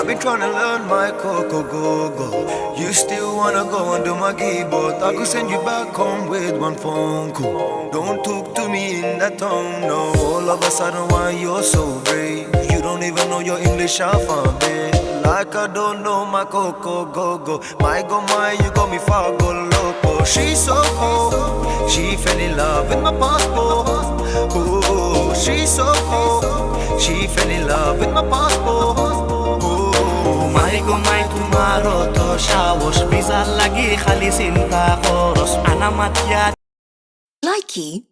I've been trying to learn my Coco go. You still wanna go and do my keyboard? I could send you back home with one phone call. Don't talk to me in that tone, no. All of a sudden, why you're so brave? You don't even know your English alphabet. Like I don't know my Coco go. My, you got me far go loco. She's so cold, she fell in love with my passport. Oh, she's so cold, she fell in love with my passport. May tomorrow to shawosh Visa lagi khali sinta khoros Ana matyat Likey